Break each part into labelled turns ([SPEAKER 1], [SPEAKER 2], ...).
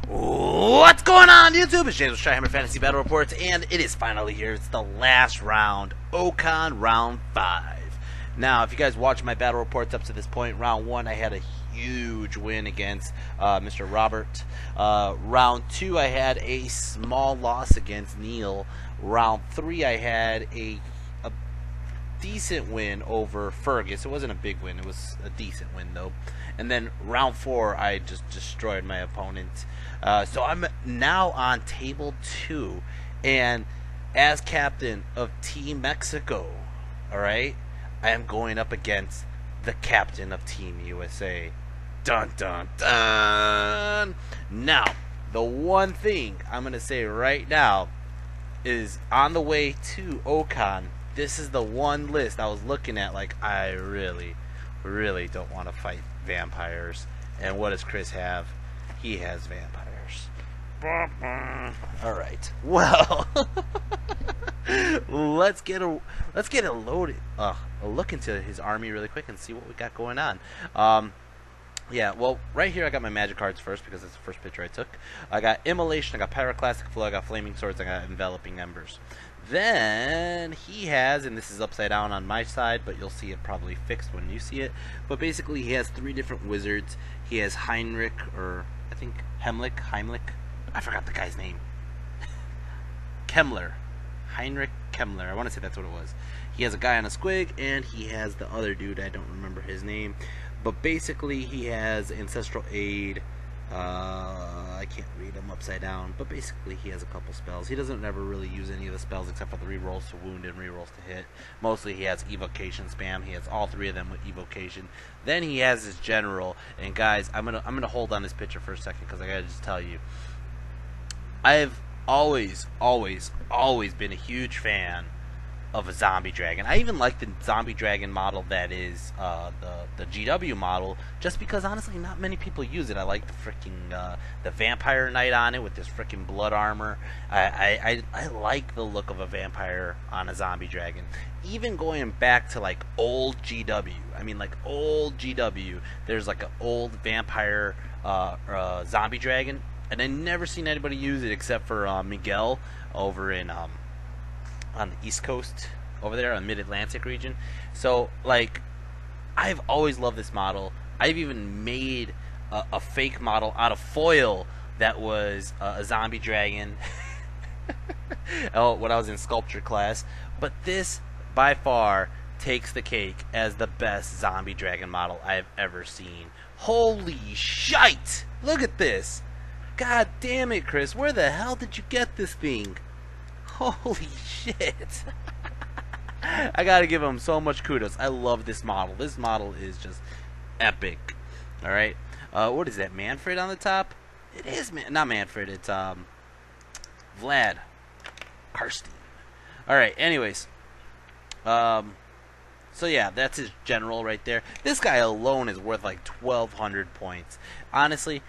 [SPEAKER 1] What's going on, YouTube? It's James with ChiHammer Fantasy Battle Reports, and it is finally here. It's the last round, Ocon Round 5. Now, if you guys watch my battle reports up to this point, Round 1 I had a huge win against Mr. Robert. Round 2 I had a small loss against Neil. Round 3 I had a decent win over Fergus. It wasn't a big win, it was a decent win though. And then round 4 I just destroyed my opponent. So I'm now on table 2, and as captain of Team Mexico, alright, I am going up against the captain of Team USA. Dun dun dun. Now, the one thing I'm gonna say right now is, on the way to Ocon, this is the one list I was looking at like, I really don't want to fight vampires. And what does Chris have? He has vampires. Alright, well, let's get a look into his army really quick and see what we got going on. Yeah, well, right here I got my magic cards first because it's the first picture I took. I got Immolation, I got Pyroclastic Flow, I got Flaming Swords, I got Enveloping Embers. Then he has, and this is upside down on my side, but you'll see it probably fixed when you see it, but basically he has 3 different wizards. He has Heinrich, or I think Heimlich, I forgot the guy's name. Kemmler. Heinrich Kemmler, I want to say that's what it was. He has a guy on a squig, and he has the other dude, I don't remember his name. But basically, he has Ancestral Aid. I can't read him upside down, but basically he has a couple spells. He doesn't ever really use any of the spells except for the rerolls to wound and rerolls to hit. Mostly he has evocation spam. He has all 3 of them with evocation. Then he has his general. And guys, I'm gonna hold on this picture for a second because I gotta just tell you, I've always been a huge fan of a zombie dragon. I even like the zombie dragon model that is the GW model, just because honestly not many people use it. I like the freaking the vampire knight on it with this freaking blood armor. I like the look of a vampire on a zombie dragon. Even going back to like old GW, I mean like old GW, there's like an old vampire zombie dragon, and I never seen anybody use it except for Miguel over in on the East Coast over there, on Mid-Atlantic region. So like, I've always loved this model. I've even made a fake model out of foil that was a zombie dragon when I was in sculpture class. But this by far takes the cake as the best zombie dragon model I've ever seen. Holy shite, look at this. God damn it, Chris, where the hell did you get this thing? Holy shit. I gotta give him so much kudos. I love this model. This model is just epic. Alright. What is that, Manfred on the top? It is, not Manfred, it's Vlad Karstein. Alright, anyways. So yeah, that's his general right there. This guy alone is worth like 1,200 points. Honestly,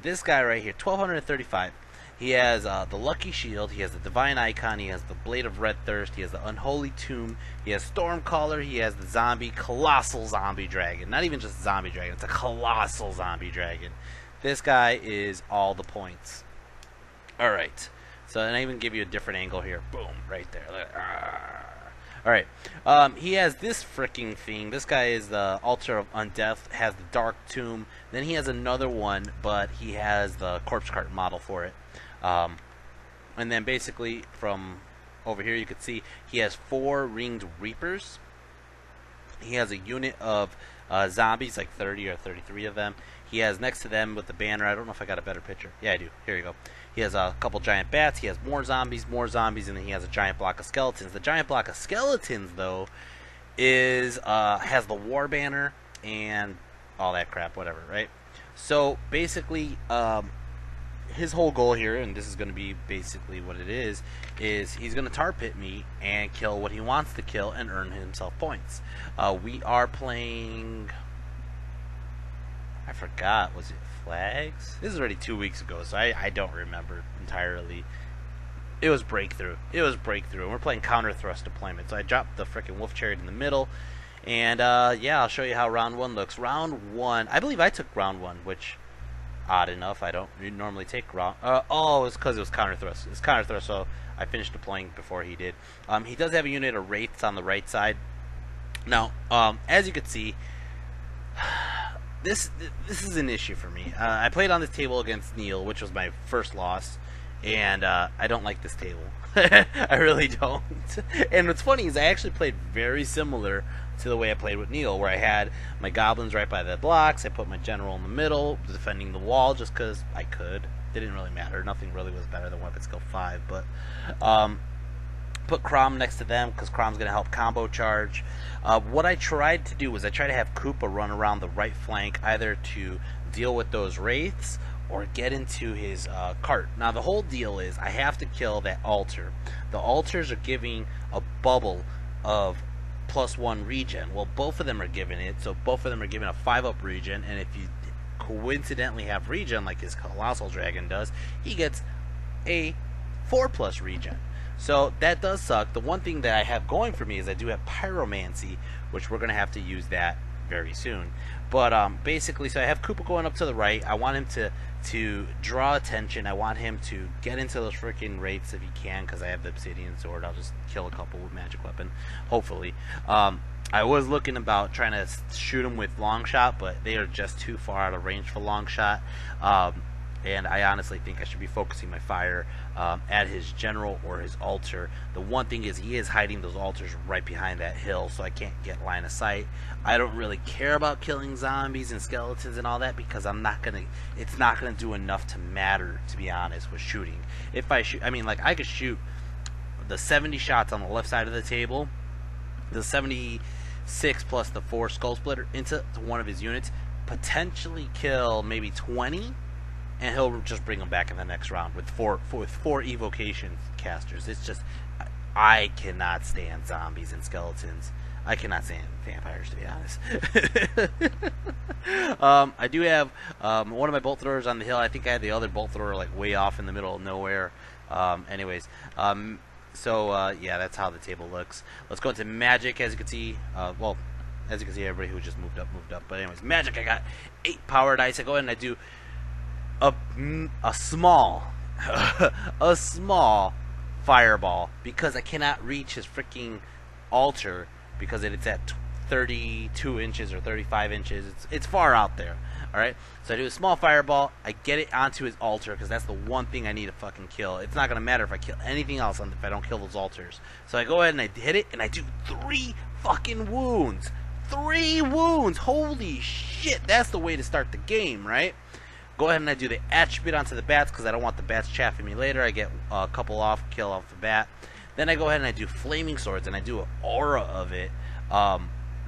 [SPEAKER 1] this guy right here, 1,235. He has the Lucky Shield, he has the Divine Icon, he has the Blade of Red Thirst, he has the Unholy Tomb, he has Stormcaller, he has the Colossal Zombie Dragon. Not even just Zombie Dragon, it's a Colossal Zombie Dragon. This guy is all the points. Alright, so and I even give you a different angle here. Boom, right there. Alright, he has this freaking thing. This guy is the Altar of Undeath, has the Dark Tomb. Then he has another one, but he has the Corpse Cart model for it. And then basically from over here you can see he has 4 Ringed Reapers. He has a unit of zombies, like 30 or 33 of them. He has next to them with the banner, I don't know if I got a better picture. Yeah, I do. Here you go. He has a couple giant bats. He has more zombies, and then he has a giant block of skeletons. The giant block of skeletons, though, is has the war banner and all that crap, whatever, right? So basically, his whole goal here, and this is going to be basically what it is he's going to tar pit me and kill what he wants to kill and earn himself points. We are playing, I forgot, was it Flags? This is already 2 weeks ago, so I don't remember entirely. It was Breakthrough. And we're playing Counter Thrust Deployment. So I dropped the frickin' Wolf Chariot in the middle. And yeah, I'll show you how round 1 looks. Round 1, I believe I took round 1, which odd enough. I don't normally take Grom. Oh, it's because it was counter thrust. It's counter thrust, so I finished deploying before he did. He does have a unit of Wraiths on the right side. Now, as you can see, this is an issue for me. I played on this table against Neil, which was my first loss, and I don't like this table. I really don't. And what's funny is I actually played very similar to the way I played with Neil, where I had my goblins right by the blocks. I put my general in the middle, defending the wall just because I could. It didn't really matter. Nothing really was better than weapon skill 5, but put Crom next to them because Crom's going to help combo charge. What I tried to do was I tried to have Koopa run around the right flank, either to deal with those Wraiths or get into his cart. Now the whole deal is I have to kill that altar. The altars are giving a bubble of +1 regen. Well, both of them are giving it, so both of them are giving a 5-up regen, and if you coincidentally have regen like his Colossal Dragon does, he gets a 4+ regen. So that does suck. The one thing that I have going for me is I do have Pyromancy, which we're going to have to use that very soon. But basically, so I have Koopa going up to the right. I want him to draw attention. I want him to get into those freaking Wraiths if he can, because I have the Obsidian Sword. I'll just kill a couple with Magic Weapon, hopefully. I was looking about trying to shoot him with Long Shot, but they are just too far out of range for Long Shot. And I honestly think I should be focusing my fire at his general or his altar. The one thing is he is hiding those altars right behind that hill, so I can't get line of sight. I don't really care about killing zombies and skeletons and all that because it's not gonna do enough to matter, to be honest, with shooting. If I shoot, I mean, like, I could shoot the 70 shots on the left side of the table, the 76 plus the 4 Skull Splitter into one of his units, potentially kill maybe 20. And he'll just bring them back in the next round with four evocation casters. It's just, I cannot stand zombies and skeletons. I cannot stand vampires, to be honest. I do have one of my bolt throwers on the hill. I think I had the other bolt thrower like way off in the middle of nowhere. Anyways, yeah, that's how the table looks. Let's go into magic. As you can see, well, as you can see, everybody who just moved up. But anyways, magic. I got 8 power dice. I go ahead and I do a small a small fireball because I cannot reach his freaking altar because it's at 32 inches or 35 inches. It's far out there. Alright, so I do a small fireball. I get it onto his altar because that's the one thing I need to fucking kill. It's not gonna matter if I kill anything else if I don't kill those altars. So I go ahead and I hit it and I do 3 fucking wounds. 3 wounds. Holy shit, that's the way to start the game, right? Go ahead and I do the attribute onto the bats because I don't want the bats chaffing me later. I get a couple off, kill off the bat. Then I go ahead and I do flaming swords and I do an aura of it,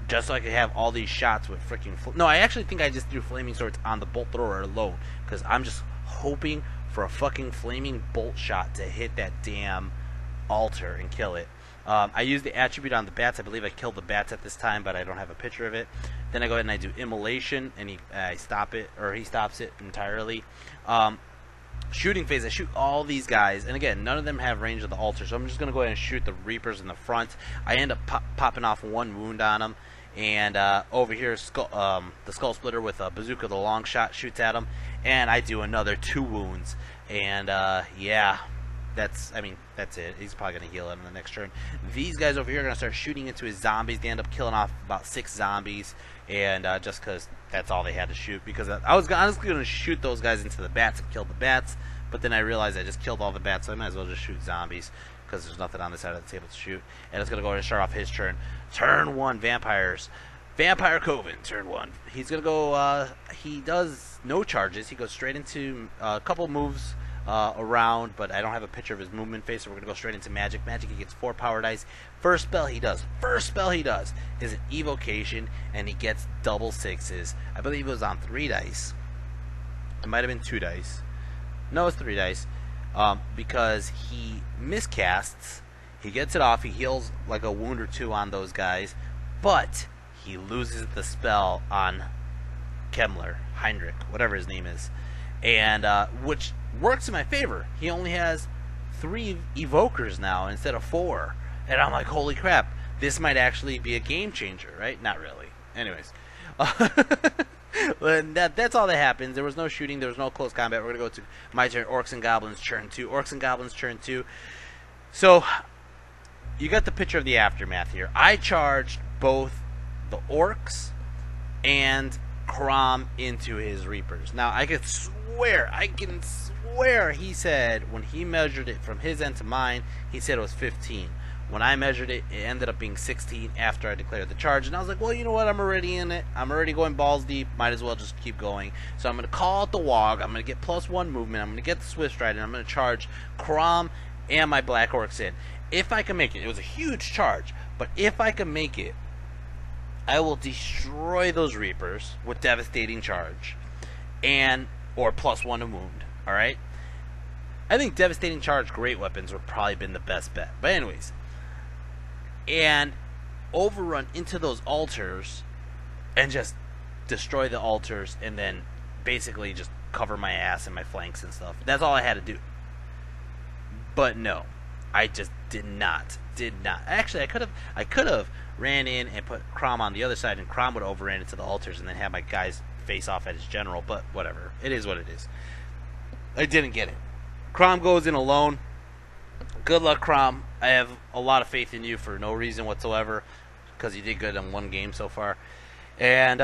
[SPEAKER 1] just so I can have all these shots with freaking. No, I actually think I just do flaming swords on the bolt thrower alone because I'm just hoping for a fucking flaming bolt shot to hit that damn altar and kill it. I use the attribute on the bats. I believe I killed the bats at this time, but I don't have a picture of it. Then I go ahead and I do immolation, and I stop it, or he stops it entirely. Shooting phase, I shoot all these guys, and again, none of them have range of the altar, so I'm just going to go ahead and shoot the Reapers in the front. I end up popping off 1 wound on them, and over here, the Skull Splitter with a Bazooka, the long shot, shoots at him, and I do another 2 wounds, and yeah. That's it. He's probably going to heal him in the next turn. These guys over here are going to start shooting into his zombies. They end up killing off about 6 zombies. And just because that's all they had to shoot. Because I was honestly going to shoot those guys into the bats and kill the bats. But then I realized I just killed all the bats. So I might as well just shoot zombies. Because there's nothing on this side of the table to shoot. And it's going to go ahead and start off his turn. Turn 1, vampires. Vampire Coven, turn 1. He's going to go, he does no charges. He goes straight into a couple moves around, but I don't have a picture of his movement phase, so we're going to go straight into magic. Magic, he gets 4 power dice. First spell he does is an evocation, and he gets double 6s. I believe it was on 3 dice. It might have been 2 dice. No, it's 3 dice. Because he miscasts, he gets it off, he heals like a wound or 2 on those guys, but he loses the spell on Heinrich, whatever his name is. And which works in my favor. He only has 3 evokers now instead of 4. And I'm like, holy crap, this might actually be a game changer, right? Not really. Anyways. And that's all that happens. There was no shooting. There was no close combat. We're going to go to my turn. Orcs and Goblins, turn 2. Orcs and Goblins, turn 2. So, you got the picture of the aftermath here. I charged both the Orcs and Crom into his Reapers. Now, I can swear he said, when he measured it from his end to mine, he said it was 15. When I measured it, it ended up being 16 after I declared the charge. And I was like, well, you know what? I'm already in it. I'm already going balls deep. Might as well just keep going. So I'm going to call out the Wog. I'm going to get +1 movement. I'm going to get the Swift Stride. And I'm going to charge Crom and my Black Orcs in. If I can make it. It was a huge charge. But if I can make it, I will destroy those Reapers with Devastating Charge. Or +1 to wound. Alright? I think Devastating Charge, Great Weapons would probably been the best bet. But anyways. And overrun into those altars and just destroy the altars and then basically just cover my ass and my flanks and stuff. That's all I had to do. But no, I just did not. Actually, I could have ran in and put Crom on the other side, and Crom would have overran into the altars and then have my guys face off at his general. But whatever, it is what it is. I didn't get it. Crom goes in alone. Good luck, Crom. I have a lot of faith in you for no reason whatsoever, because you did good in one game so far. And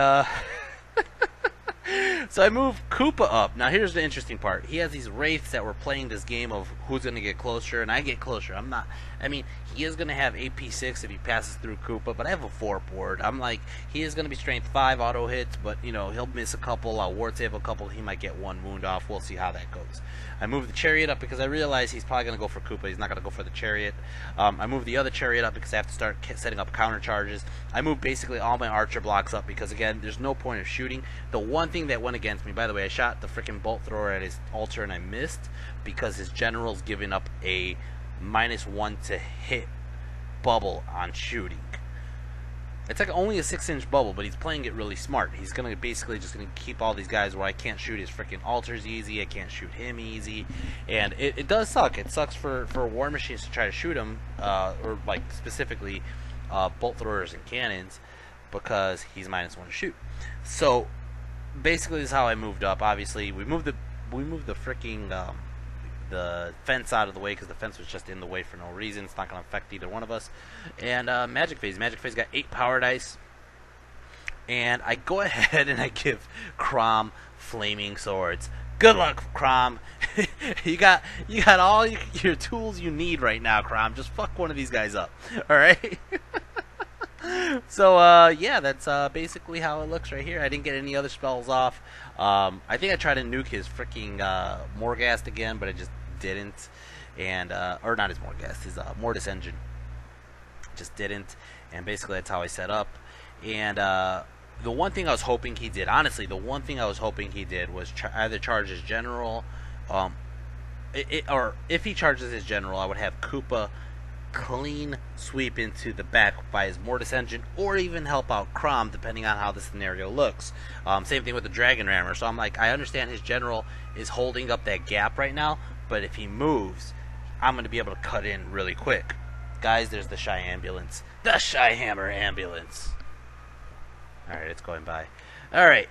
[SPEAKER 1] so I moved Koopa up. Now here's the interesting part. He has these wraiths that were playing this game of who's going to get closer, and I get closer. He is going to have AP6 if he passes through Koopa, but I have a 4 board. I'm like, he is going to be strength 5 auto hits, but you know, he'll miss a couple. I'll ward save a couple. He might get 1 wound off. We'll see how that goes. I moved the Chariot up because I realized he's probably going to go for Koopa. He's not going to go for the Chariot. I moved the other Chariot up because I have to start setting up counter charges. I moved basically all my Archer blocks up because, again, there's no point of shooting. The one thing that went against me, by the way, I shot the freaking Bolt Thrower at his altar and I missed because his general's giving up a -1 to hit bubble on shooting. It's like only a 6-inch bubble, but he's playing it really smart. He's gonna basically just gonna keep all these guys where I can't shoot his freaking altars easy, I can't shoot him easy, and it does suck. It sucks for War Machines to try to shoot him, or like specifically bolt throwers and cannons, because he's -1 to shoot. So basically, this is how I moved up. Obviously, we moved the freaking the fence out of the way because the fence was just in the way for no reason. It's not going to affect either one of us. And Magic Phase got 8 power dice, and I go ahead and I give Crom Flaming Swords. Good luck, Crom. you got all your tools you need right now, Crom. Just fuck one of these guys up. All right. So yeah, that's basically how it looks right here. I didn't get any other spells off. I think I tried to nuke his freaking Morghast again, but I just didn't. And or not his Morghast, his Mortis Engine. Just didn't. And basically that's how I set up. And the one thing I was hoping he did, honestly, the one thing I was hoping he did was either charge his general, or if he charges his general, I would have Koopa clean sweep into the back by his Mortis Engine, or even help out Crom depending on how the scenario looks. Same thing with the Dragon Rammer. So I'm like, I understand his general is holding up that gap right now, but if he moves, I'm going to be able to cut in really quick. Guys, there's the Shy Ambulance. The ChiHammer Ambulance. Alright, it's going by. Alright,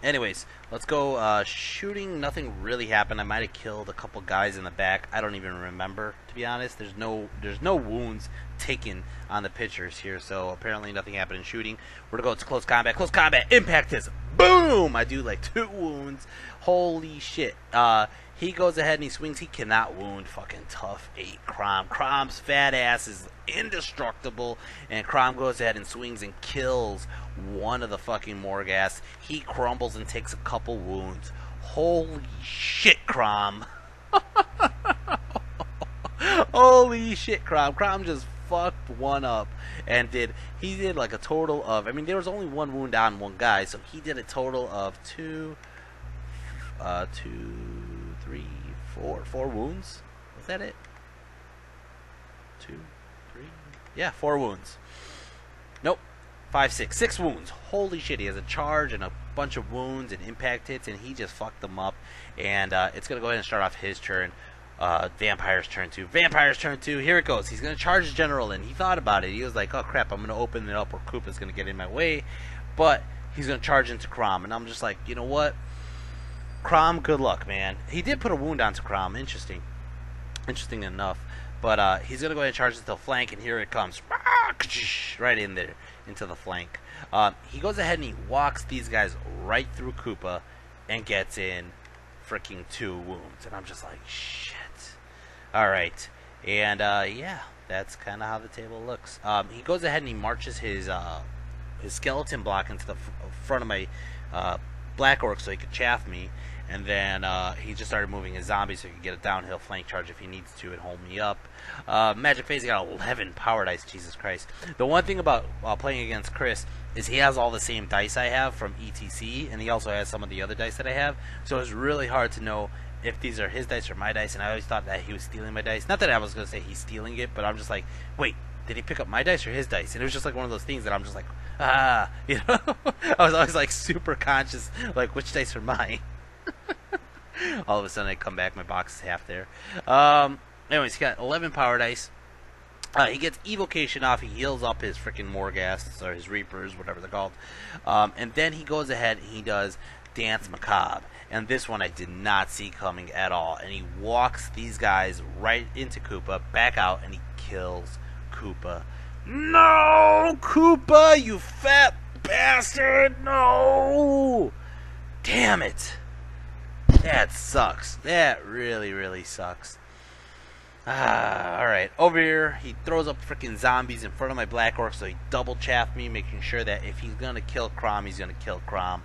[SPEAKER 1] anyways, let's go shooting. Nothing really happened. I might have killed a couple guys in the back. I don't even remember, to be honest. There's no wounds taken on the pictures here, so apparently nothing happened in shooting. We're gonna go to close combat. Close combat. Impact is boom. I do like 2 wounds. Holy shit. He goes ahead and he swings. He cannot wound fucking tough 8 Crom. Crom's fat ass is indestructible, and Crom goes ahead and swings and kills one of the fucking Morghasts. He crumbles and takes a couple wounds. Holy shit, Crom. Holy shit, Crom. Crom just fucked one up, and he did like a total of, I mean, there was only 1 wound on 1 guy, so he did a total of 4 wounds. Was that it? 2, 3, yeah, 4 wounds. Nope, 5, 6 wounds. Holy shit, he has a charge and a bunch of wounds and impact hits, and he just fucked them up. And it's gonna go ahead and start off his turn. Vampire's turn 2. Vampire's turn 2. Here it goes. He's gonna charge his general, and he thought about it. He was like, oh crap, I'm gonna open it up, or Koopa's gonna get in my way. but he's going to charge into Crom. And I'm just like, you know what? Crom, good luck, man. He did put a wound onto Crom. Interesting enough. But he's going to go ahead and charge into the flank, and here it comes. Right in there, into the flank. He goes ahead and he walks these guys right through Koopa and gets in freaking 2 wounds. And I'm just like, shit. Alright. And, yeah, that's kind of how the table looks. He goes ahead and he marches his skeleton block into the front of my black orc so he could chaff me. And then he just started moving his zombies so he could get a downhill flank charge if he needs to and hold me up. Magic Phase got 11 power dice, Jesus Christ. The one thing about playing against Chris is he has all the same dice I have from ETC, and he also has some of the other dice that I have. So it's really hard to know if these are his dice or my dice, and I always thought that he was stealing my dice. Not that I was going to say he's stealing it, but I'm just like, wait, did he pick up my dice or his dice? And it was just like one of those things that I'm just like, you know? I was always like super conscious, like which dice are mine? All of a sudden I come back, my box is half there. Anyways, he got 11 power dice. He gets evocation off. He heals up his freaking Morghasts or his Reapers, whatever they're called. And then he goes ahead and he does Dance Macabre. And this one I did not see coming at all. And he walks these guys right into Koopa, back out, and he kills Koopa. No, Koopa, you fat bastard! No! Damn it! That sucks. That really, really sucks. Alright. Over here, he throws up freaking zombies in front of my Black Orc, so he double chaffed me, making sure that if he's gonna kill Crom, he's gonna kill Crom.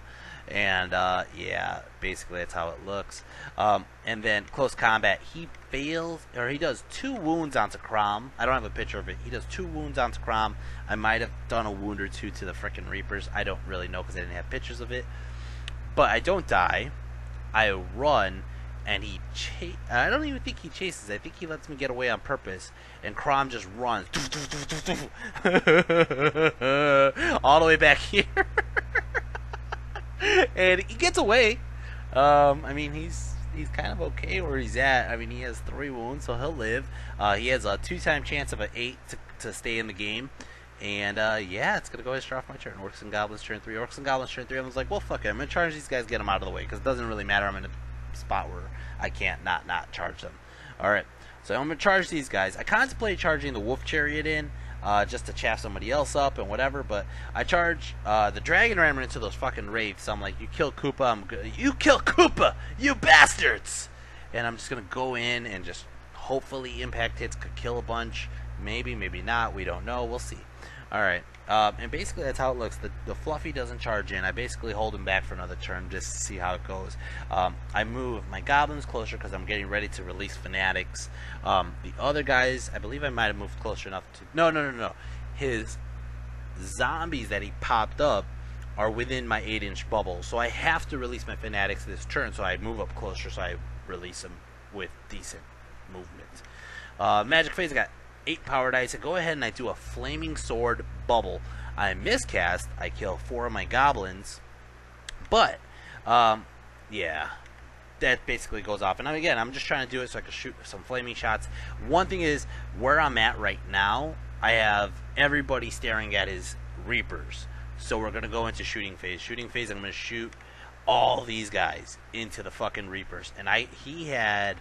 [SPEAKER 1] And, yeah, basically that's how it looks. And then, close combat, he fails, or he does 2 wounds onto Crom. I don't have a picture of it. He does 2 wounds onto Crom. I might have done a wound or 2 to the freaking Reapers. I don't really know because I didn't have pictures of it. But I don't die. I run, and I don't even think he chases. I think he lets me get away on purpose, and Crom just runs all the way back here. And he gets away. I mean, he's kind of okay where he's at. I mean, he has 3 wounds, so he'll live. He has a 2-time chance of an 8 to stay in the game. And, yeah, it's going to go ahead and start off my turn. Orcs and Goblins turn 3. Orcs and Goblins turn 3. I was like, well, fuck it. I'm going to charge these guys, get them out of the way. Because it doesn't really matter. I'm in a spot where I can't not charge them. Alright. So I'm going to charge these guys. I contemplated charging the Wolf Chariot in. Just to chaff somebody else up and whatever. But I charge the Dragon Rammer into those fucking wraiths. So I'm like, you kill Koopa. You kill Koopa! You bastards! And I'm just going to go in and just hopefully impact hits could kill a bunch. Maybe, maybe not. We don't know. We'll see. Alright, and basically that's how it looks. The Fluffy doesn't charge in. I basically hold him back for another turn just to see how it goes. I move my Goblins closer because I'm getting ready to release Fanatics. The other guys, I believe I might have moved closer enough to... No. His zombies that he popped up are within my 8-inch bubble. So I have to release my Fanatics this turn, so I move up closer so I release them with decent movement. Magic Phase, I got 8 power dice. I go ahead and I do a Flaming Sword bubble. I miscast. I kill 4 of my Goblins. But, yeah, that basically goes off. And again, I'm just trying to do it so I can shoot some flaming shots. One thing is, where I'm at right now, I have everybody staring at his Reapers. So we're going to go into shooting phase. Shooting phase, I'm going to shoot all these guys into the fucking Reapers. And he had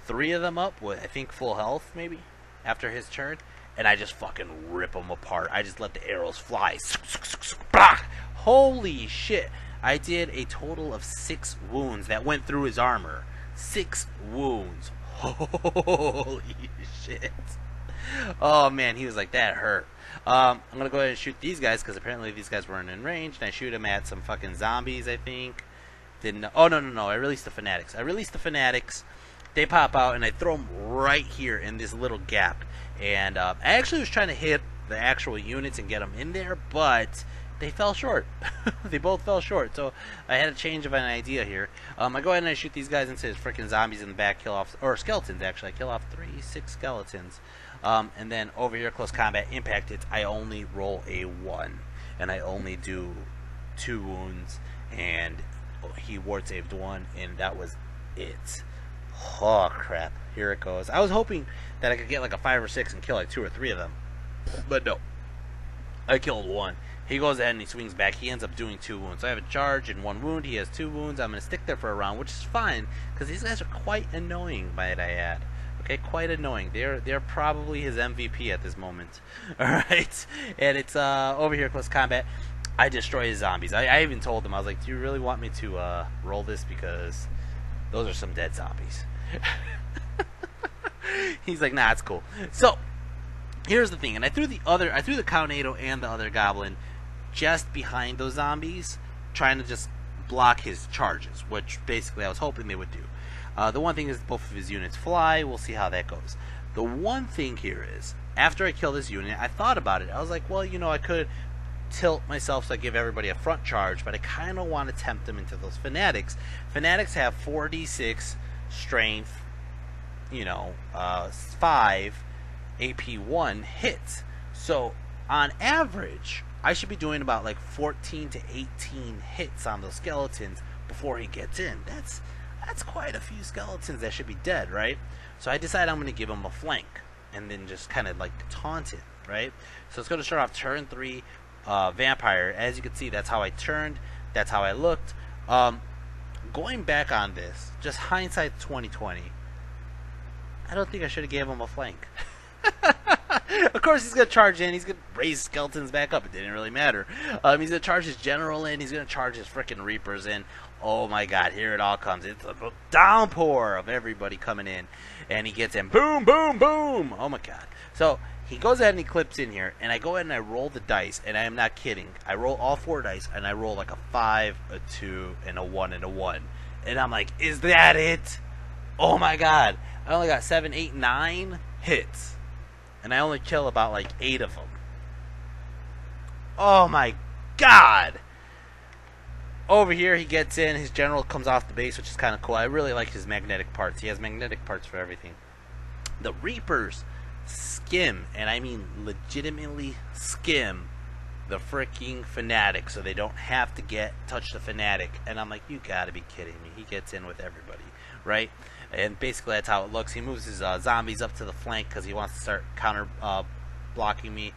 [SPEAKER 1] 3 of them up with, I think, full health, maybe, after his turn, and I just fucking rip them apart. I just let the arrows fly. Holy shit. I did a total of 6 wounds that went through his armor. 6 wounds. Holy shit. Oh man, he was like, that hurt. I'm gonna go ahead and shoot these guys because apparently these guys weren't in range, and I shoot them at some fucking zombies, I think. Oh, no. I released the Fanatics. They pop out, and I throw them right here in this little gap. And I actually was trying to hit the actual units and get them in there, but they fell short. They both fell short. So I had a change of an idea here. I go ahead and I shoot these guys into his freaking zombies in the back, kill off, or skeletons actually. I kill off 6 skeletons. And then over here, close combat, impact hits. I only roll a 1, and I only do 2 wounds, and he ward saved 1, and that was it. Oh crap, here it goes. I was hoping that I could get like a 5 or 6 and kill like 2 or 3 of them, but no. I killed 1, He goes ahead and he swings back. He ends up doing 2 wounds. So I have a charge and 1 wound. He has 2 wounds. I'm going to stick there for a round, which is fine because these guys are quite annoying, might I add. Okay, quite annoying. They're probably his MVP at this moment. All right, and it's over here close combat. I destroy his zombies. I even told him, I was like, do you really want me to roll this, because those are some dead zombies. He's like, nah, it's cool. So here's the thing, and I threw the Cownado and the other goblin just behind those zombies, trying to just block his charges, which basically I was hoping they would do. The one thing is both of his units fly. We'll see how that goes. The one thing here is, after I kill this unit, I thought about it. I was like, well, you know, I could tilt myself so I give everybody a front charge, but I kind of want to tempt them into those fanatics. Fanatics have 4d6 strength, you know, 5 AP1 hits. So on average, I should be doing about like 14 to 18 hits on those skeletons before he gets in. That's quite a few skeletons that should be dead, right? So I decide I'm going to give him a flank and then just kind of like taunt it, right? So it's going to start off turn 3 vampire. As you can see, that's how I turned, that's how I looked. Going back on this, just hindsight 2020, I don't think I should have gave him a flank. Of course he's going to charge in, he's going to raise skeletons back up, it didn't really matter. He's going to charge his general in, he's going to charge his freaking reapers in. Oh my god, here it all comes. It's a downpour of everybody coming in, and he gets in. Boom, boom, boom. Oh my god. So he goes ahead and he clips in here, and I go ahead and I roll the dice, and I am not kidding. I roll all 4 dice, and I roll like a 5, a 2, and a 1, and a 1. And I'm like, is that it? Oh my god. I only got 7, 8, 9 hits. And I only kill about like 8 of them. Oh my god. Over here, he gets in. His general comes off the base, which is kind of cool. I really like his magnetic parts. He has magnetic parts for everything. The Reapers skim, and I mean legitimately skim, the freaking fanatic, so they don't have to touch the fanatic. And I'm like, you gotta be kidding me. He gets in with everybody, right? And basically that's how it looks. He moves his zombies up to the flank because he wants to start counter charge blocking me.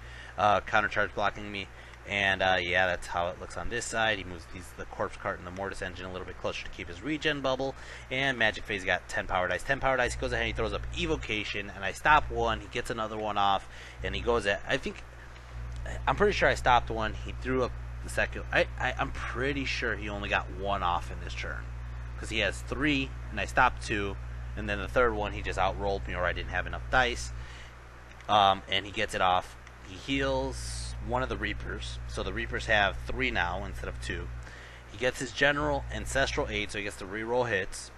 [SPEAKER 1] And yeah, that's how it looks on this side. He moves the corpse cart and the mortis engine a little bit closer to keep his regen bubble. And magic phase got 10 power dice. 10 power dice. He goes ahead and he throws up evocation, and I stop one. He gets another one off, and he goes at, I'm pretty sure I stopped one. He threw up the second. I'm pretty sure he only got 1 off in this turn, because he has 3, and I stopped 2, and then the third one he just outrolled me, or I didn't have enough dice. And he gets it off. He heals one of the Reapers, so the Reapers have 3 now instead of 2. He gets his general ancestral 8, so he gets to reroll hits,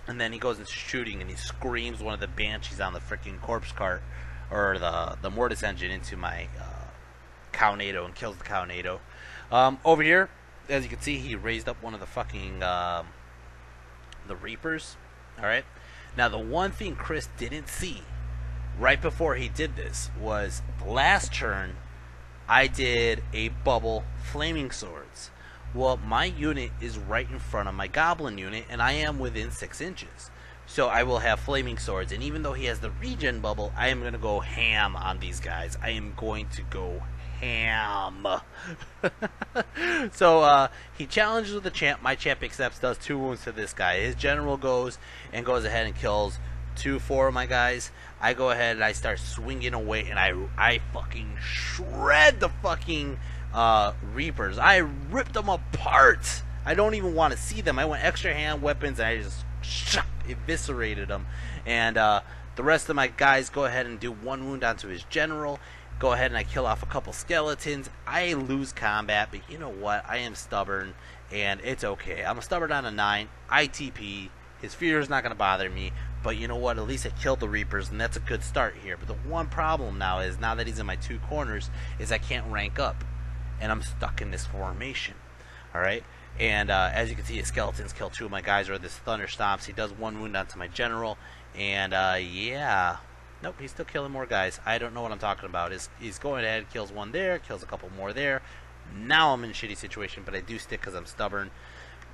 [SPEAKER 1] and then he goes into shooting, and he screams one of the banshees on the freaking corpse cart, or the mortis engine, into my Cownado, and kills the Cownado. Over here, as you can see, he raised up one of the fucking the Reapers. Alright, now the one thing Chris didn't see right before he did this was the last turn I did a bubble flaming swords. Well, my unit is right in front of my goblin unit, and I am within 6 inches. So I will have flaming swords, and even though he has the regen bubble, I am going to go ham on these guys. I am going to go ham. So he challenges with the champ. My champ accepts, does 2 wounds to this guy. His general goes ahead and kills 4 of my guys. I go ahead and I start swinging away, and I fucking shred the fucking Reapers. I ripped them apart. I don't even want to see them. I went extra hand weapons, and I just eviscerated them. And the rest of my guys go ahead and do 1 wound onto his general. Go ahead and I kill off a couple skeletons. I lose combat, but you know what? I am stubborn, and it's okay. I'm stubborn on a 9. ITP. His fear is not going to bother me. But you know what? At least I killed the Reapers, and that's a good start here. But the one problem now is, now that he's in my 2 corners, is I can't rank up. And I'm stuck in this formation. Alright? And as you can see, his skeletons kill 2 of my guys, or this thunder stomps. He does 1 wound onto my general. And yeah. Nope, he's still killing more guys. I don't know what I'm talking about. He's going ahead, kills 1 there, kills a couple more there. Now I'm in a shitty situation, but I do stick because I'm stubborn.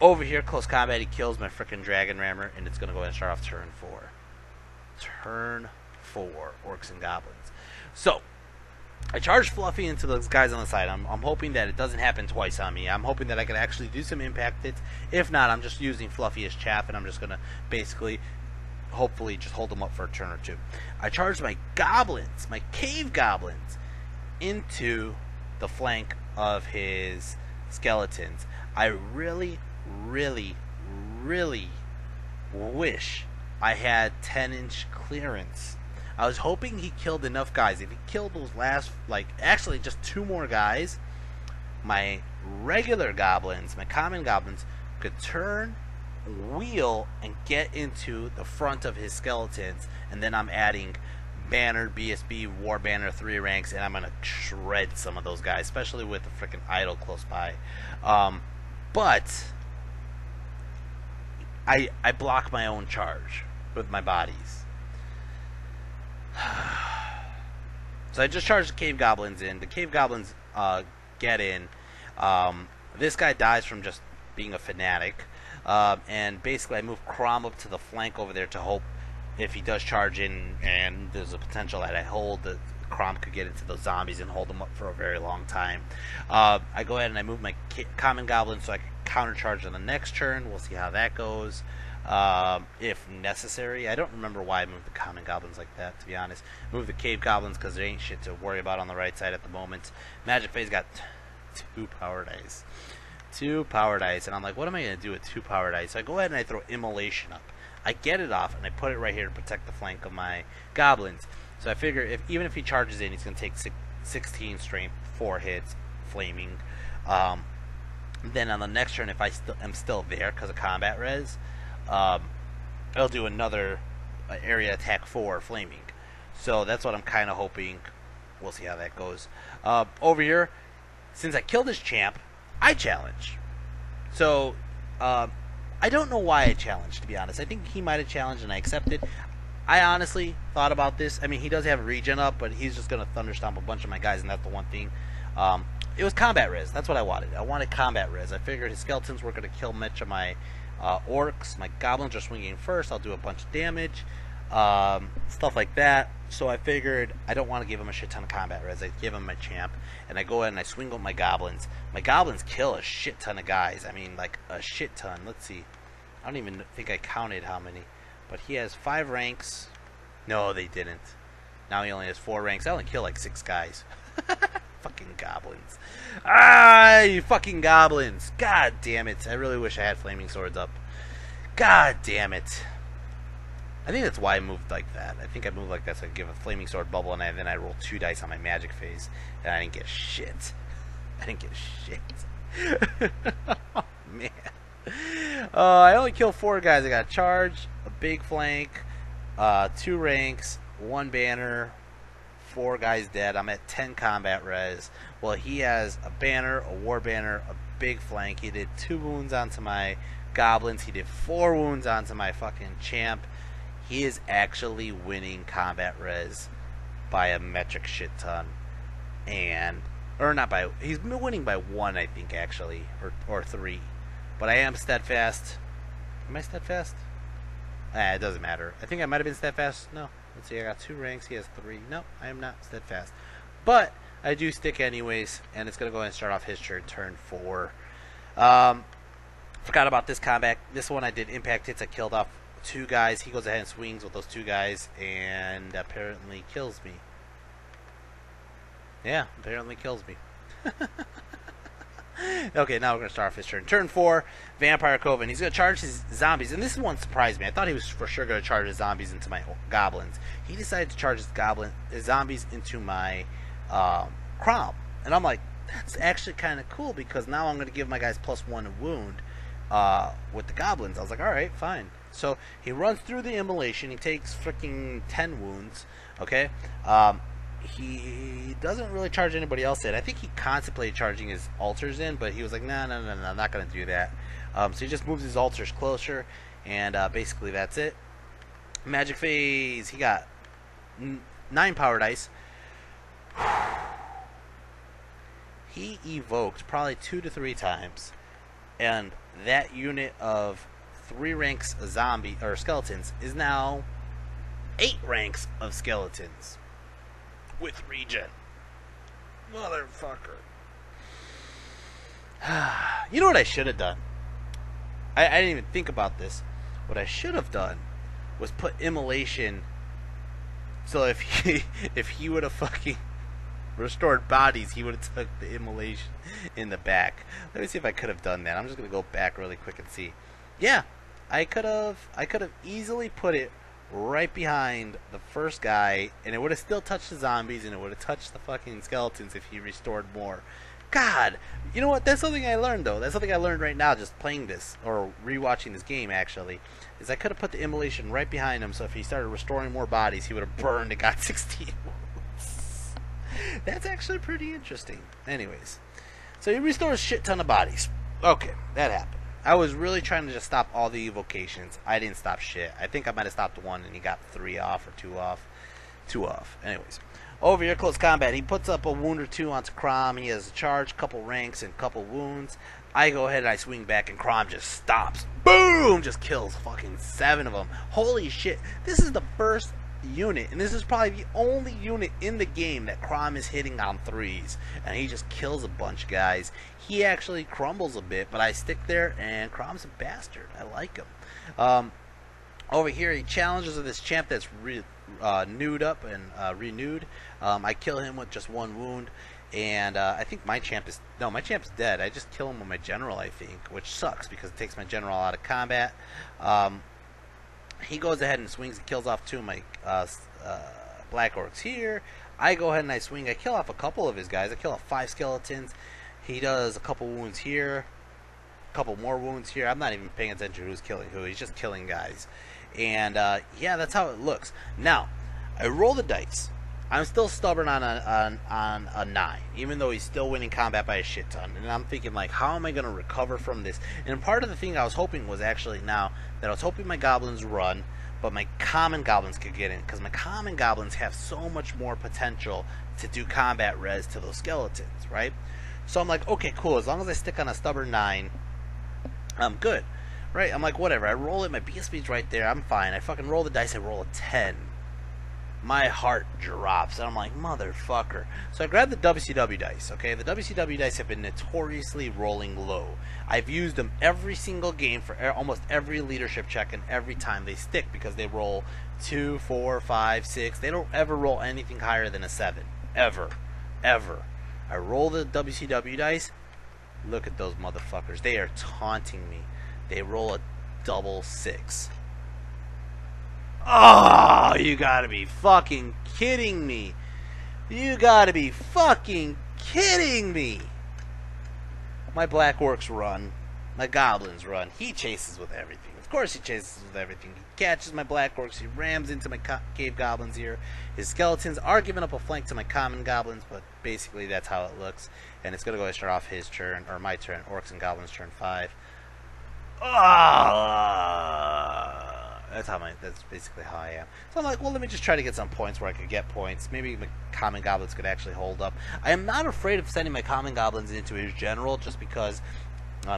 [SPEAKER 1] Over here, close combat, he kills my frickin' dragon rammer, and it's going to go ahead and start off turn 4. Turn 4, Orcs and Goblins. So, I charge Fluffy into those guys on the side. I'm hoping that it doesn't happen twice on me. I'm hoping that I can actually do some impact hits. If not, I'm just using Fluffy as chaff, and I'm just going to basically, hopefully, just hold them up for a turn or two. I charge my goblins, my cave goblins, into the flank of his skeletons. I really, really, really wish I had 10-inch clearance. I was hoping he killed enough guys. If he killed those last, like, actually just 2 more guys, my regular goblins, my common goblins, could turn, wheel, and get into the front of his skeletons. And then I'm adding Banner, BSB, War Banner, 3 ranks, and I'm going to shred some of those guys, especially with the freaking idol close by. But I block my own charge with my bodies. So I just charged the cave goblins in. The cave goblins get in. This guy dies from just being a fanatic. And basically I move Crom up to the flank over there to hope if he does charge in, and there's a potential that I hold, that Crom could get into those zombies and hold them up for a very long time. I go ahead and I move my common goblins so I can counter charge on the next turn. We'll see how that goes. If necessary. I don't remember why I moved the common goblins like that, to be honest. Move the cave goblins because there ain't shit to worry about on the right side at the moment. Magic Phase got 2 power dice. 2 power dice, and I'm like, what am I going to do with 2 power dice? So I go ahead and I throw Immolation up. I get it off, and I put it right here to protect the flank of my goblins. So I figure even if he charges in, he's going to take 16 strength, 4 hits, flaming. Then on the next turn, if I am still there because of combat res, I'll do another area attack 4 flaming. So that's what I'm kind of hoping. We'll see how that goes. Over here, since I killed his champ, I challenge. So I don't know why I challenged, to be honest. I think he might have challenged and I accepted. I honestly thought about this. I mean, he does have a regen up, but he's just going to thunderstomp a bunch of my guys, and that's the one thing. It was combat res. That's what I wanted. I wanted combat res. I figured his skeletons were going to kill much of my orcs. My goblins are swinging first. I'll do a bunch of damage, stuff like that. So I figured I don't want to give him a shit ton of combat res. I give him my champ, and I go ahead and I swing with my goblins. My goblins kill a shit ton of guys. I mean, like a shit ton. Let's see. I don't even think I counted how many. But he has 5 ranks. No, they didn't. Now he only has 4 ranks. I only kill like 6 guys. Fucking goblins. Ah, you fucking goblins. God damn it. I really wish I had flaming swords up. God damn it. I think that's why I moved like that. I think I moved like that so I could give a flaming sword bubble, and then I rolled 2 dice on my magic phase. And I didn't get shit. I didn't get shit. Oh, man. I only killed 4 guys. I got a charge, a big flank, 2 ranks, 1 banner, 4 guys dead. I'm at 10 combat res. Well, he has a banner, a war banner, a big flank. He did 2 wounds onto my goblins. He did 4 wounds onto my fucking champ. He is actually winning combat res by a metric shit ton. Or not by, he's winning by 1, I think, actually, or 3. But I am steadfast. Am I steadfast? It doesn't matter. I think I might have been steadfast. No. Let's see, I got 2 ranks. He has 3. No, I am not steadfast. But I do stick anyways, and it's going to go ahead and start off his turn 4. Forgot about this combat. This one I did impact hits. I killed off 2 guys. He goes ahead and swings with those 2 guys, and apparently kills me. Yeah, apparently kills me. Okay, now we're going to start off his turn. Turn 4, Vampire Coven. He's going to charge his zombies, and this one surprised me. I thought he was for sure going to charge his zombies into my goblins. He decided to charge his zombies into my Crom. And I'm like, that's actually kind of cool, because now I'm going to give my guys +1 wound with the goblins. I was like, alright, fine. So he runs through the immolation. He takes freaking 10 wounds. Okay? He doesn't really charge anybody else in. I think he contemplated charging his altars in, but he was like, no, I'm not going to do that. So he just moves his altars closer, and basically that's it. Magic phase. He got 9 power dice. He evoked probably 2 to 3 times, and that unit of 3 ranks of zombie or skeletons is now 8 ranks of skeletons with regen. Motherfucker. You know what I should have done? I didn't even think about this. What I should have done was put immolation. So if he would have fucking restored bodies, he would have took the immolation in the back. Let me see if I could have done that. I'm just gonna go back really quick and see. Yeah, I could have easily put it right behind the first guy, and it would have still touched the zombies, and it would have touched the fucking skeletons if he restored more. God, you know what? That's something I learned, though. That's something I learned right now just playing this, or rewatching this game, actually, is I could have put the immolation right behind him, so if he started restoring more bodies, he would have burned and got 16 wounds. That's actually pretty interesting. Anyways, so he restores a shit ton of bodies. Okay, that happened. I was really trying to just stop all the evocations. I didn't stop shit. I think I might have stopped one, and he got 3 off, or 2 off. 2 off. Anyways. Over here, close combat. He puts up a wound or 2 onto Crom. He has a charge, couple ranks, and couple wounds. I go ahead and I swing back, and Crom just stops. Boom! Just kills fucking 7 of them. Holy shit. This is the first unit, and this is probably the only unit in the game that Crom is hitting on 3s. And he just kills a bunch of guys. He actually crumbles a bit, but I stick there, and Crom's a bastard. I like him. Over here, he challenges this champ that's renewed. I kill him with just 1 wound, and I think my champ is dead. I just kill him with my general, I think, which sucks because it takes my general out of combat. He goes ahead and swings and kills off 2 of my black orcs here. I go ahead and I swing. I kill off a couple of his guys. I kill off 5 skeletons. He does a couple wounds here, a couple more wounds here. I'm not even paying attention to who's killing who. He's just killing guys. And yeah, that's how it looks. Now, I roll the dice. I'm still stubborn on a 9, even though he's still winning combat by a shit ton. And I'm thinking, like, how am I going to recover from this? And part of the thing I was hoping was actually now that I was hoping my goblins run, but my common goblins could get in, because my common goblins have so much more potential to do combat res to those skeletons, right? So I'm like, okay, cool. As long as I stick on a stubborn 9, I'm good. Right, I'm like, whatever. I roll it. My BSB's right there. I'm fine. I fucking roll the dice. I roll a 10. My heart drops. And I'm like, motherfucker. So I grab the WCW dice, okay? The WCW dice have been notoriously rolling low. I've used them every single game for almost every leadership check, and every time they stick because they roll 2, 4, 5, 6. They don't ever roll anything higher than a 7. Ever. Ever. I roll the WCW dice. Look at those motherfuckers. They are taunting me. They roll a double 6. Oh, you gotta be fucking kidding me. You gotta be fucking kidding me. My black orcs run. My goblins run. He chases with everything. Of course he chases with everything. He catches my black orcs. He rams into my cave goblins here. His skeletons are giving up a flank to my common goblins, but basically that's how it looks. And it's gonna go ahead and start off his turn, or my turn. Orcs and goblins turn 5. That's basically how I am. So I'm like, well, let me just try to get some points where I could get points. Maybe my common goblins could actually hold up. I am not afraid of sending my common goblins into his general, just because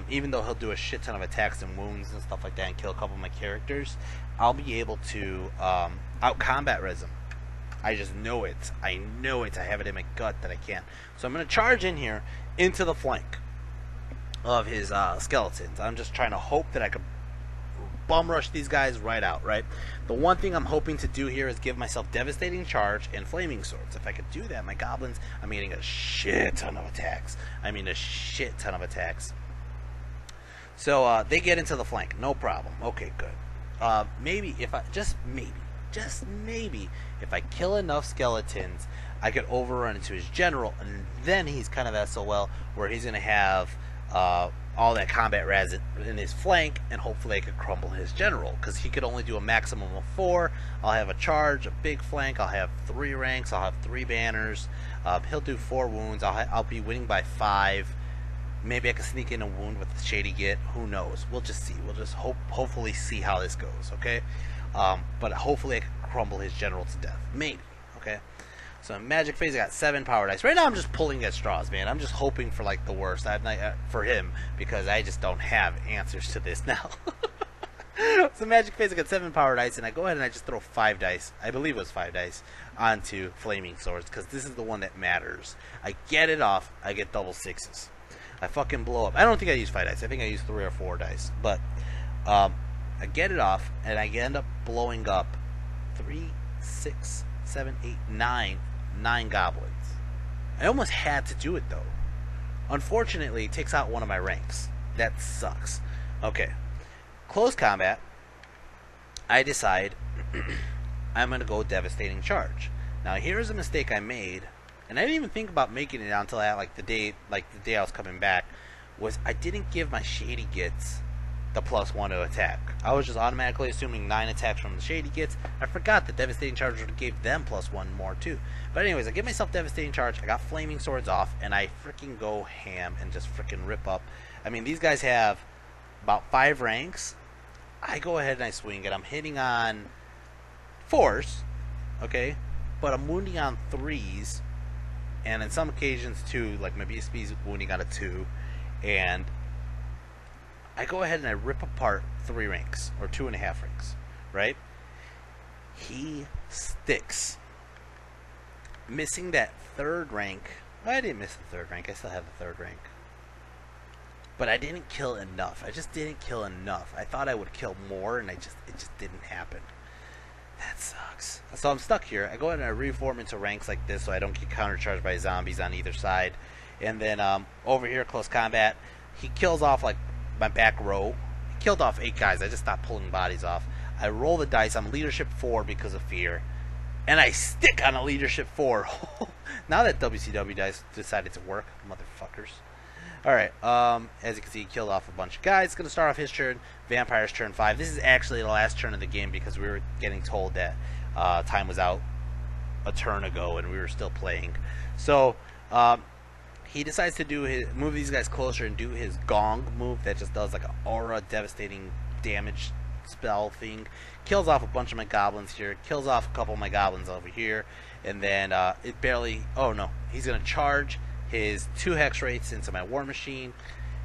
[SPEAKER 1] even though he'll do a shit ton of attacks and wounds and stuff like that and kill a couple of my characters, I'll be able to out combat res him. I just know it. I know it. I have it in my gut that I can. So I'm going to charge in here into the flank of his skeletons. I'm just trying to hope that I could bum rush these guys right out, right? The one thing I'm hoping to do here is give myself devastating charge and flaming swords. If I could do that, my goblins, I'm getting a shit ton of attacks. I mean a shit ton of attacks. So they get into the flank, no problem. Okay, good. Maybe if I just maybe if I kill enough skeletons, I could overrun into his general, and then he's kind of SOL where he's gonna have all that combat res in his flank, and hopefully I could crumble his general, because he could only do a maximum of 4. I'll have a charge, a big flank, I'll have 3 ranks, I'll have 3 banners, he'll do 4 wounds, I'll be winning by 5. Maybe I can sneak in a wound with the Shady Git, who knows, we'll just see, we'll just hopefully see how this goes, okay? But hopefully I can crumble his general to death, maybe, okay? So in magic phase, I got 7 power dice. Right now, I'm just pulling at straws, man. I'm just hoping for like the worst for him, because I just don't have answers to this now. So Magic Phase, I got 7 power dice, and I go ahead and I just throw 5 dice. I believe it was 5 dice onto Flaming Swords because this is the one that matters. I get it off. I get double 6s. I fucking blow up. I don't think I used 5 dice. I think I used 3 or 4 dice. But I get it off, and I end up blowing up 3, 6, 7, 8, 9 goblins. I almost had to do it though. Unfortunately, it takes out one of my ranks. That sucks. Okay. Close combat. I decide I'm going to go Devastating Charge. Now here's a mistake I made, and I didn't even think about making it until the day I was coming back, was I didn't give my Shady Gits the +1 to attack. I was just automatically assuming 9 attacks from the Shady Gits. I forgot that Devastating Charge would have gave them +1 more too. But anyways, I give myself Devastating Charge, I got Flaming Swords off, and I freaking go ham and just freaking rip up. I mean, these guys have about 5 ranks. I go ahead and I swing it. I'm hitting on 4s, okay? But I'm wounding on 3s, and in some occasions 2, like my BSB's wounding on a 2, and I go ahead and I rip apart 3 ranks, or 2.5 ranks, right? He sticks. Missing that 3rd rank. Well, I didn't miss the 3rd rank. I still have the 3rd rank. But I didn't kill enough. I just didn't kill enough. I thought I would kill more, and it just didn't happen. That sucks. So I'm stuck here. I go ahead and I reform into ranks like this so I don't get countercharged by zombies on either side. And then over here, close combat, he kills off like my back row. He killed off 8 guys. I just stopped pulling bodies off. I roll the dice. I'm leadership 4 because of fear. And I stick on a leadership 4. Now that WCW dice decided to work, motherfuckers. Alright, as you can see, he killed off a bunch of guys. It's going to start off his turn. Vampire's turn 5. This is actually the last turn of the game because we were getting told that time was out a turn ago and we were still playing. So, he decides to move these guys closer and do his gong move that just does like an aura devastating damage spell thing. Kills off a bunch of my goblins here. Kills off a couple of my goblins over here. And then it barely... Oh no, he's going to charge his 2 hex rates into my war machine,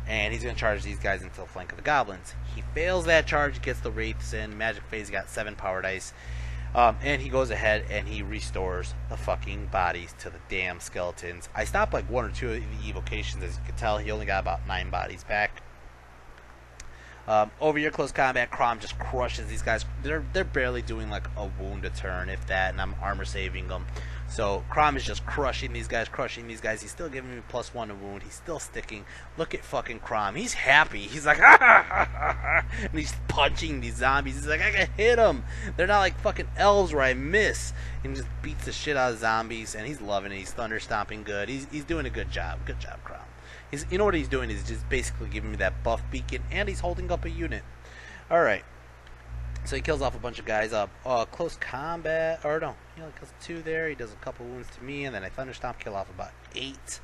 [SPEAKER 1] and he's going to charge these guys into the flank of the goblins. He fails that charge, gets the wraiths in. Magic Phase, he got 7 power dice. And he goes ahead and he restores the fucking bodies to the damn skeletons. I stopped like 1 or 2 of the evocations, as you can tell. He only got about 9 bodies back. Over here, close combat, Crom just crushes these guys. They're barely doing like a wound a turn, if that, and I'm armor saving them. So Crom is just crushing these guys. He's still giving me +1 to wound. He's still sticking. Look at fucking Crom. He's happy. He's like, and he's punching these zombies. He's like, I can hit them. They're not like fucking elves where I miss. And he just beats the shit out of zombies, and he's loving it. He's thunder stomping good. He's doing a good job. Good job, Crom. You know what he's doing is just basically giving me that buff beacon, and he's holding up a unit. Alright. So he kills off a bunch of guys up. Close combat, or no, he only kills 2 there. He does a couple wounds to me, and then I thunderstomp, kill off about 8.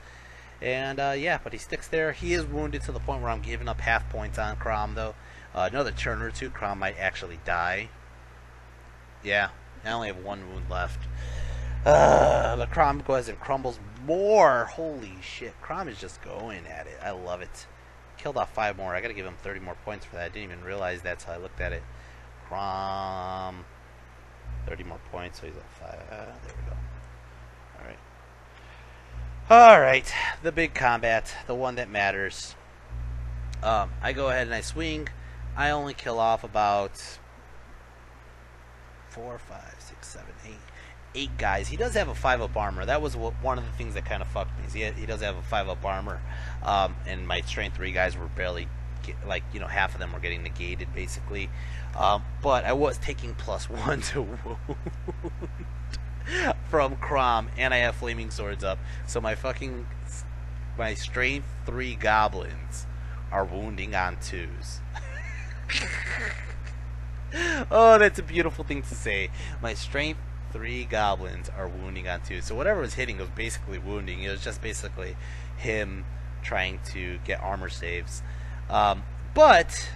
[SPEAKER 1] And yeah, but he sticks there. He is wounded to the point where I'm giving up half points on Crom, though. Another turn or 2, Crom might actually die. Yeah, I only have 1 wound left. The Crom goes and crumbles more. Holy shit, Crom is just going at it. I love it. Killed off 5 more. I gotta give him 30 more points for that. I didn't even realize that's how I looked at it. Crom, 30 more points, so he's at 5. There we go. Alright. Alright, the big combat, the one that matters. I go ahead and I swing. I only kill off about 4, 5, 6, 7, 8 guys. He does have a 5-up armor. That was one of the things that kind of fucked me. He does have a 5-up armor, and my strength 3 guys were barely, like, you know, half of them were getting negated, basically. But I was taking +1 to wound from Crom, and I have Flaming Swords up. So my strength 3 goblins are wounding on 2s. Oh, that's a beautiful thing to say. My strength 3 goblins are wounding on 2s. So whatever was hitting was basically wounding. It was just basically him trying to get armor saves. But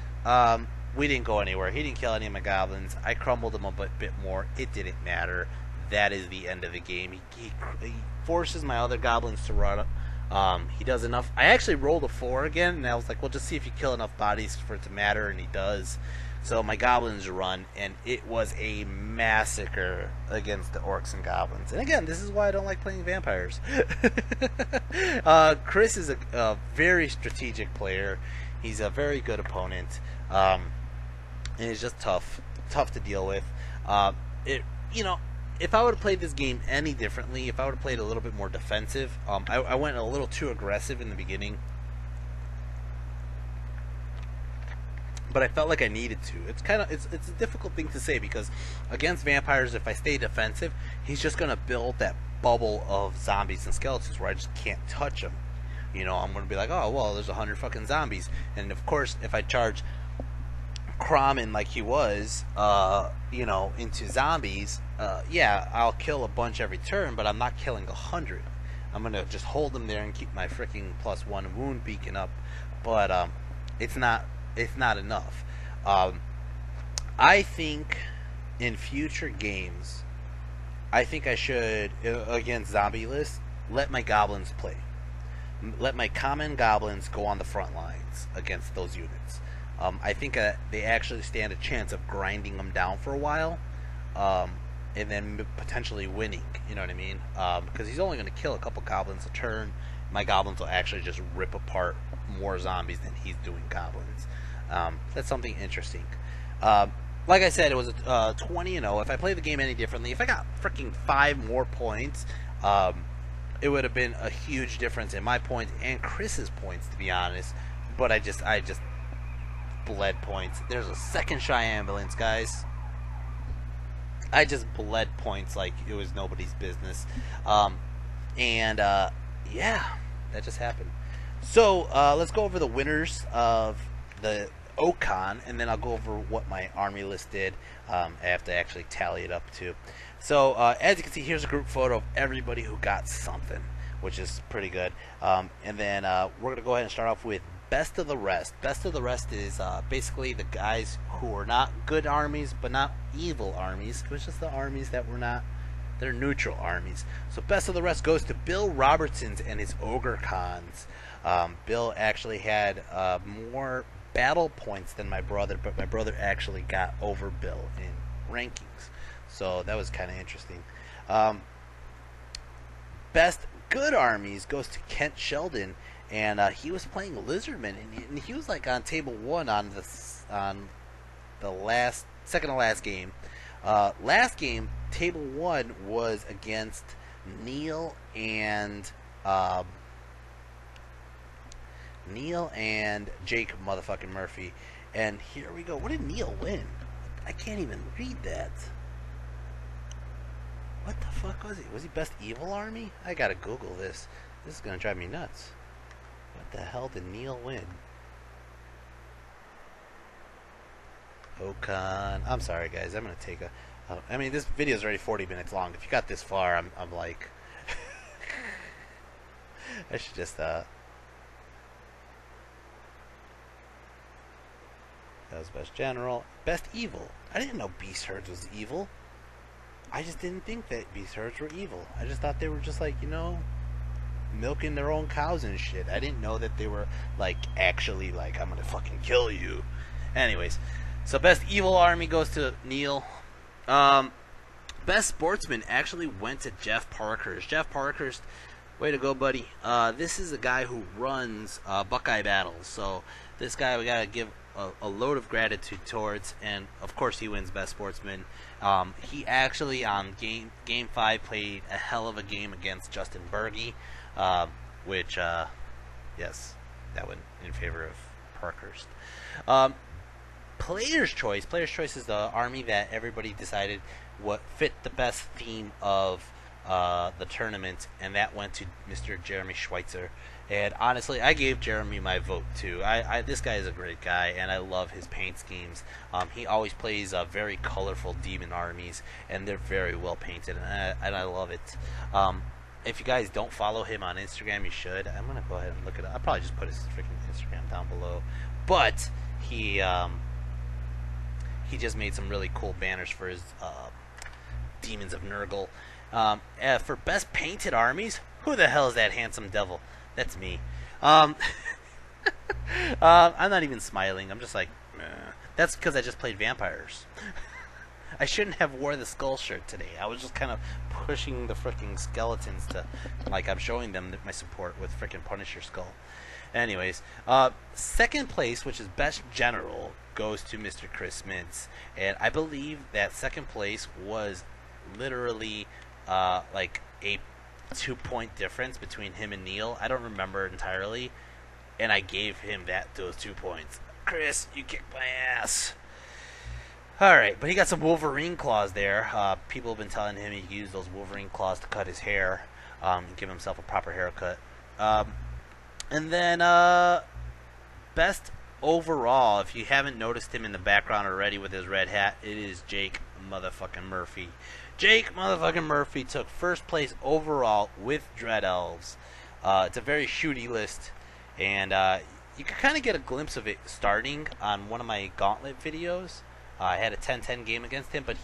[SPEAKER 1] we didn't go anywhere. He didn't kill any of my goblins. I crumbled him a bit more. It didn't matter. That is the end of the game. He forces my other goblins to run. He does enough. I actually rolled a 4 again, and I was like, well, just see if you kill enough bodies for it to matter, and he does. So my goblins run, and it was a massacre against the orcs and goblins. And again, this is why I don't like playing vampires. Chris is a very strategic player. He's a very good opponent, and he's just tough to deal with. If I would have played this game any differently, if I would have played a little bit more defensive, I went a little too aggressive in the beginning. But I felt like I needed to. It's a difficult thing to say because against vampires, if I stay defensive, he's just gonna build that bubble of zombies and skeletons where I just can't touch him. I'm gonna be like, oh well, there's 100 fucking zombies, and of course, if I charge Kramen like he was, into zombies, yeah, I'll kill a bunch every turn, but I'm not killing 100. I'm gonna just hold them there and keep my freaking +1 wound beacon up, but it's not enough. I think in future games, I think I should, against zombie lists, let my goblins play. Let my common goblins go on the front lines against those units. I think they actually stand a chance of grinding them down for a while, and then potentially winning. You know what I mean? Because he's only going to kill a couple goblins a turn. My goblins will actually just rip apart more zombies than he's doing goblins. That's something interesting. Like I said, it was a 20-0. If I played the game any differently, if I got freaking 5 more points, it would have been a huge difference in my points and Chris's points, to be honest. But I just bled points. There's a second Shy ambulance, guys. I just bled points like it was nobody's business. Yeah, that just happened. So let's go over the winners of the Ocon, and then I'll go over what my army list did. I have to actually tally it up too. So as you can see, here's a group photo of everybody who got something, which is pretty good. And then we're gonna go ahead and start off with Best of the Rest. Best of the Rest is basically the guys who are not good armies, but not evil armies. It was just the armies that were not. They're neutral armies. So Best of the Rest goes to Bill Robertson's and his Ogre Cons. Bill actually had more battle points than my brother, but my brother actually got over Bill in rankings. So that was kind of interesting. Best Good Armies goes to Kent Sheldon, and he was playing Lizardman, and he was like on table 1 on the second to last game. Last game, table 1 was against Neil and Jake motherfucking Murphy. And here we go. What did Neil win? I can't even read that. What the fuck was he? Was he Best Evil Army? I gotta Google this. This is gonna drive me nuts. What the hell did Neil win? Ocon. I'm sorry, guys. I'm gonna take a. I mean, this video is already 40 minutes long. If you got this far, I'm like, I should just That was Best General. Best Evil. I didn't know Beast Herds was evil. I just didn't think that Beast Herds were evil. I just thought they were just like, milking their own cows and shit. I didn't know that they were like actually like, I'm gonna fucking kill you. Anyways, so Best Evil Army goes to Neil. Best Sportsman actually went to Jeff Parkhurst. Jeff Parkhurst, way to go, buddy. This is a guy who runs Buckeye Battles. So this guy we gotta give a load of gratitude towards, and of course he wins Best Sportsman. He actually on game 5 played a hell of a game against Justin Berge, which yes, that went in favor of Parkhurst. Player's Choice. Player's Choice is the army that everybody decided what fit the best theme of the tournament, and that went to Mr. Jeremy Schweitzer. And honestly, I gave Jeremy my vote too. This guy is a great guy, and I love his paint schemes. He always plays very colorful demon armies, and they're very well painted, and I love it. If you guys don't follow him on Instagram, you should. I'm gonna go ahead and look it up. I'll probably just put his freaking Instagram down below. But he just made some really cool banners for his Demons of Nurgle. For Best Painted Armies, who the hell is that handsome devil? That's me. I'm not even smiling. I'm just like, meh. That's because I just played vampires. I shouldn't have wore the skull shirt today. I was just kind of pushing the freaking skeletons to, like, I'm showing them my support with freaking Punisher skull. Anyways, second place, which is best general, goes to Mr. Chris Mintz, and I believe that second place was literally like a 2-point difference between him and Neil. I don't remember entirely, and I gave him those 2 points. Chris, you kicked my ass. Alright, but he got some Wolverine claws there. People have been telling him he used those Wolverine claws to cut his hair, and give himself a proper haircut. And then, best overall, if you haven't noticed him in the background already with his red hat, it is Jake motherfucking Murphy. Jake motherfucking Murphy took first place overall with Dread Elves. It's a very shooty list, and you can kind of get a glimpse of it starting on one of my Gauntlet videos. I had a 10-10 game against him, but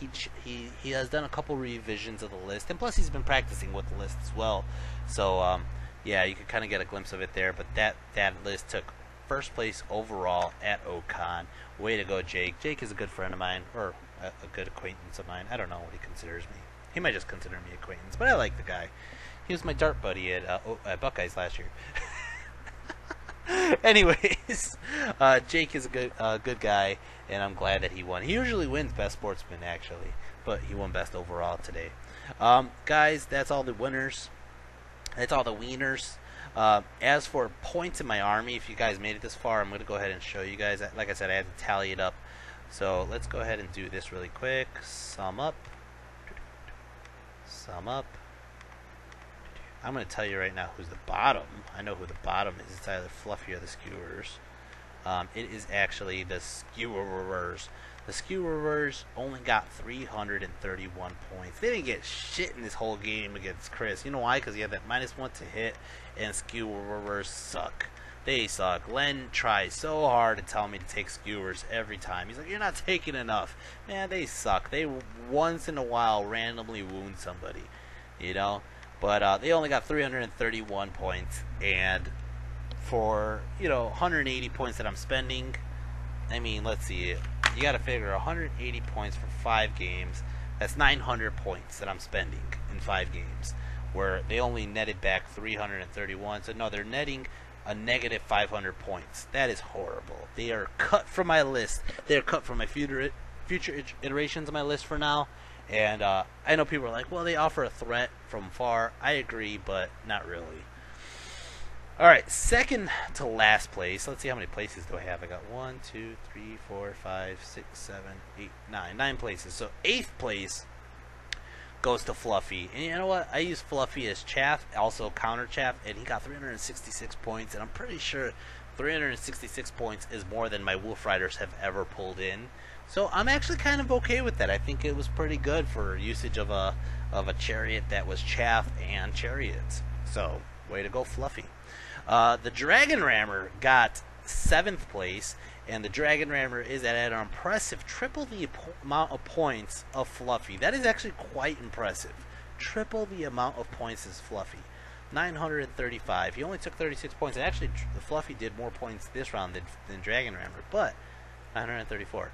[SPEAKER 1] he has done a couple revisions of the list, and plus he's been practicing with the list as well. So yeah, you can kind of get a glimpse of it there. But that list took first place overall at Ocon. Way to go, Jake. Jake is a good friend of mine, or a good acquaintance of mine. I don't know what he considers me. He might just consider me acquaintance, but I like the guy. He was my dart buddy at Buckeyes last year. Anyways, Jake is a good guy, and I'm glad that he won. He usually wins Best Sportsman, actually, but he won Best Overall today. Guys, that's all the winners. That's all the wieners. As for points in my army, if you guys made it this far, I'm going to go ahead and show you guys. Like I said, I had to tally it up. So let's go ahead and do this really quick. Sum up. Sum up. I'm going to tell you right now who's the bottom. I know who the bottom is. It's either Fluffy or the Skewers. It is actually the Skewerers. The Skewerers only got 331 points. They didn't get shit in this whole game against Chris. You know why? Because he had that -1 to hit, and Skewerers suck. They suck. Len tries so hard to tell me to take Skewers every time. He's like, you're not taking enough. Man, they suck. They once in a while randomly wound somebody, you know? But they only got 331 points, and for, 180 points that I'm spending, I mean, let's see, you gotta figure 180 points for 5 games, that's 900 points that I'm spending in 5 games, where they only netted back 331, so no, they're netting a negative 500 points. That is horrible. They are cut from my list. They are cut from my future iterations of my list for now. And I know people are like, well, they offer a threat from far. I agree, but not really. Alright, second to last place. Let's see how many places do I have. I got 1, 2, 3, 4, 5, 6, 7, 8, 9. 9 places. So 8th place goes to Fluffy. And you know what? I use Fluffy as chaff, also counter chaff, and he got 366 points. And I'm pretty sure 366 points is more than my Wolf Riders have ever pulled in. So I'm actually kind of okay with that. I think it was pretty good for usage of a chariot that was chaff and chariots. So way to go, Fluffy. The Dragon Rammer got 7th place, and the Dragon Rammer is at an impressive triple the amount of points of Fluffy. That is actually quite impressive. Triple the amount of points as Fluffy. 935. He only took 36 points, and actually the Fluffy did more points this round than Dragon Rammer, but 934.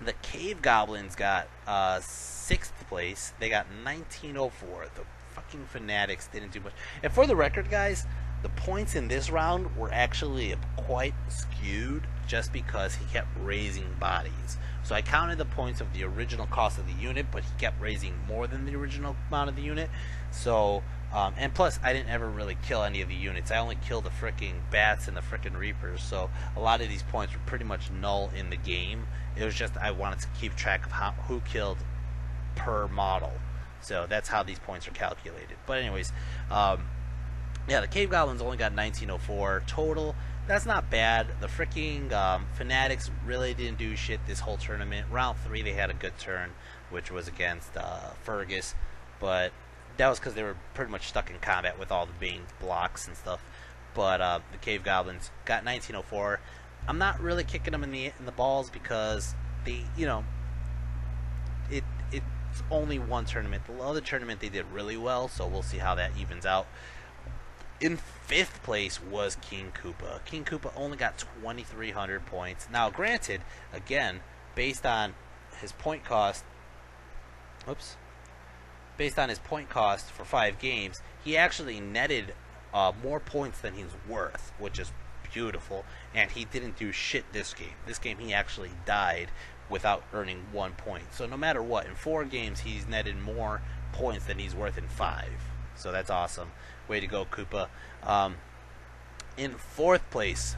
[SPEAKER 1] The Cave Goblins got 6th place. They got 1904. The fucking Fanatics didn't do much. And for the record, guys, the points in this round were actually quite skewed just because he kept raising bodies. So I counted the points of the original cost of the unit, but he kept raising more than the original amount of the unit. So, and plus, I didn't ever really kill any of the units. I only killed the fricking bats and the fricking reapers. So a lot of these points were pretty much null in the game. It was just I wanted to keep track of who killed per model. So that's how these points are calculated. But anyways, yeah, the Cave Goblins only got 1904 total. That's not bad. The freaking Fanatics really didn't do shit this whole tournament. Round 3 they had a good turn, which was against Fergus, but that was because they were pretty much stuck in combat with all the Bane blocks and stuff. But the Cave Goblins got 1904. I'm not really kicking them in the balls because they, it's only one tournament. The other tournament they did really well, so we'll see how that evens out. In 5th place was King Koopa. King Koopa only got 2,300 points. Now, granted, again, based on his point cost, based on his point cost for 5 games, he actually netted more points than he's worth, which is beautiful. And he didn't do shit this game. This game he actually died without earning 1 point. So no matter what, in 4 games he's netted more points than he's worth in 5. So that's awesome. Way to go, Koopa. In 4th place,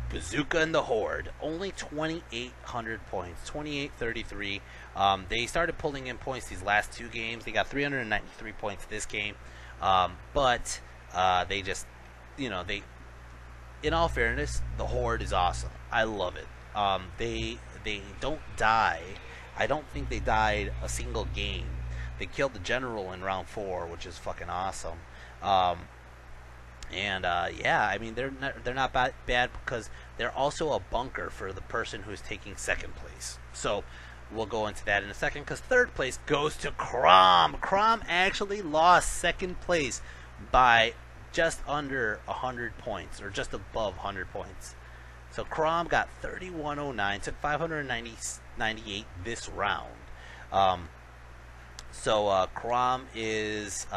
[SPEAKER 1] Bazooka and the Horde. Only 2,800 points. 2,833. They started pulling in points these last 2 games. They got 393 points this game. But they just, you know, in all fairness, the Horde is awesome. I love it. They don't die. I don't think they died a single game. They killed the general in round 4, which is fucking awesome. Yeah, I mean they're not bad because they're also a bunker for the person who's taking 2nd place. So we'll go into that in a second, because 3rd place goes to Crom. Crom actually lost 2nd place by just under 100 points, or just above 100 points. So Crom got 3109, took 598 this round. So Crom is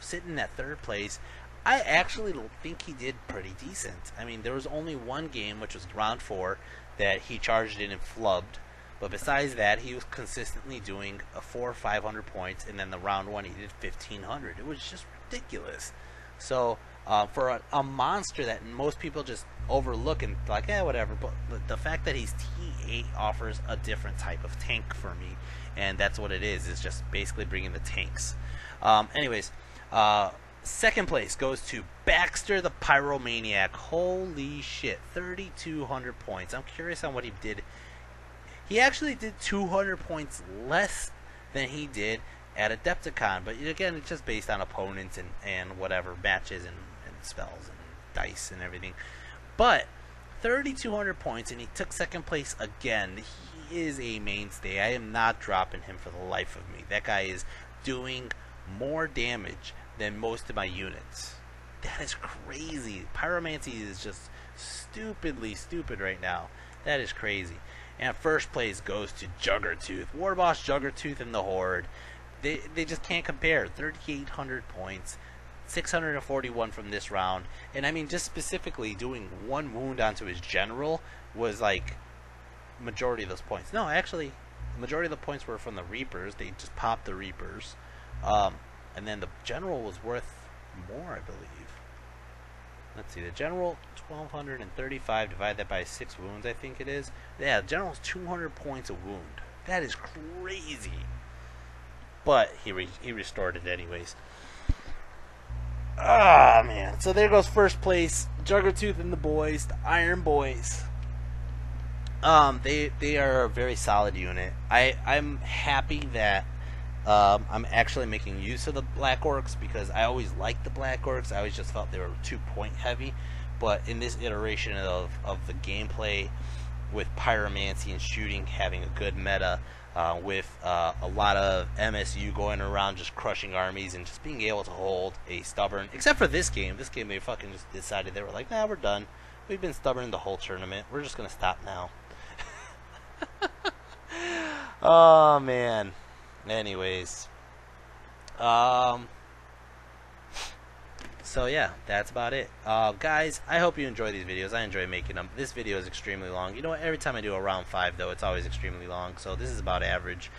[SPEAKER 1] sitting at 3rd place. I actually think he did pretty decent. I mean, there was only one game, which was round 4, that he charged in and flubbed. But besides that, he was consistently doing a 400 or 500 points, and then the round 1 he did 1,500. It was just ridiculous. So for a monster that most people just overlook and like, whatever. But the fact that he's T8 offers a different type of tank for me, and that's what it is. It's just basically bringing the tanks. Anyways, 2nd place goes to Baxter the Pyromaniac. Holy shit, 3,200 points. I'm curious on what he did. He actually did 200 points less than he did at Adepticon, but again, it's just based on opponents and whatever matches and spells and dice and everything. But 3,200 points, and he took 2nd place again. He is a mainstay. I am not dropping him for the life of me. That guy is doing more damage than most of my units. That is crazy. Pyromancy is just stupidly stupid right now. That is crazy. And 1st place goes to Juggertooth. Warboss Juggertooth and the Horde. They just can't compare. 3,800 points, 641 from this round. And I mean, just specifically doing 1 wound onto his general was like majority of those points. No, actually, the majority of the points were from the Reapers. They just popped the Reapers. And then the general was worth more, I believe. Let's see, the general, 1,235, divide that by 6 wounds, I think it is. Yeah, the general's 200 points a wound. That is crazy. But he restored it anyways. Ah, man. So there goes 1st place, Juggertooth and the boys, the Iron Boys. They are a very solid unit. I'm happy that I'm actually making use of the Black Orcs, because I always liked the Black Orcs. I always just felt they were too point heavy. But in this iteration of the gameplay, with pyromancy and shooting having a good meta, with a lot of MSU going around just crushing armies and just being able to hold a stubborn, except for this game they fucking just decided, they were like, nah, we're done. We've been stubborn the whole tournament. We're just gonna stop now. Oh man. Anyways, so yeah, that's about it. Guys, I hope you enjoy these videos. I enjoy making them. This video is extremely long. You know what? Every time I do a round 5, though, it's always extremely long. So this is about average.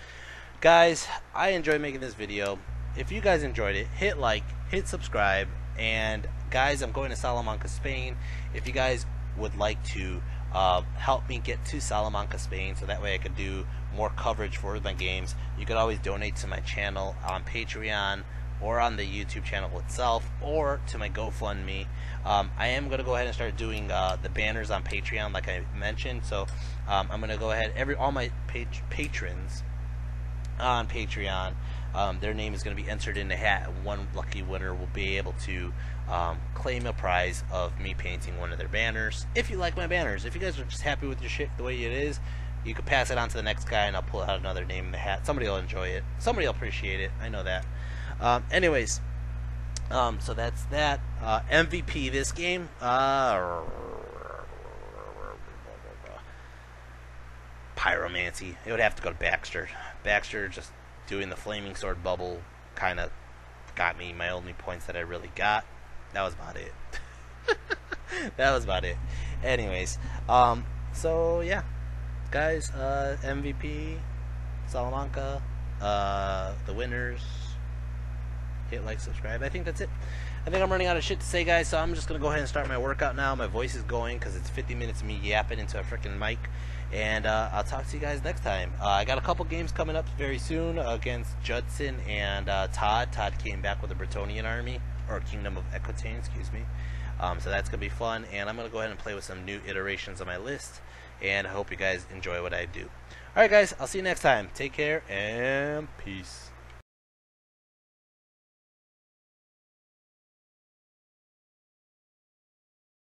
[SPEAKER 1] Guys, I enjoy making this video. If you guys enjoyed it, hit like, hit subscribe, and guys, I'm going to Salamanca, Spain. If you guys would like to help me get to Salamanca, Spain, so that way I could do more coverage for my games, you could always donate to my channel on Patreon or on the YouTube channel itself, or to my GoFundMe. I am going to go ahead and start doing the banners on Patreon, like I mentioned. So I'm going to go ahead, all my patrons on Patreon, their name is going to be entered in the hat, and one lucky winner will be able to claim a prize of me painting one of their banners. If you like my banners, if you guys are just happy with your shit the way it is, you can pass it on to the next guy, and I'll pull out another name in the hat. Somebody will enjoy it. Somebody will appreciate it. I know that. Anyways, So that's that. MVP this game. Pyromancy. It would have to go to Baxter. Baxter just doing the flaming sword bubble kind of got me my only points that I really got. That was about it. That was about it. Anyways, so yeah, guys, MVP, Salamanca, the winners. Hit like, subscribe. I think that's it. I think I'm running out of shit to say, guys, so I'm just going to go ahead and start my workout now. My voice is going because it's 50 minutes of me yapping into a freaking mic. And I'll talk to you guys next time. I got a couple games coming up very soon against Judson and Todd. Todd came back with the Bretonnian army, or Kingdom of Equitaine, excuse me. So that's going to be fun. And I'm going to go ahead and play with some new iterations on my list. And I hope you guys enjoy what I do. Alright, guys, I'll see you next time. Take care and peace.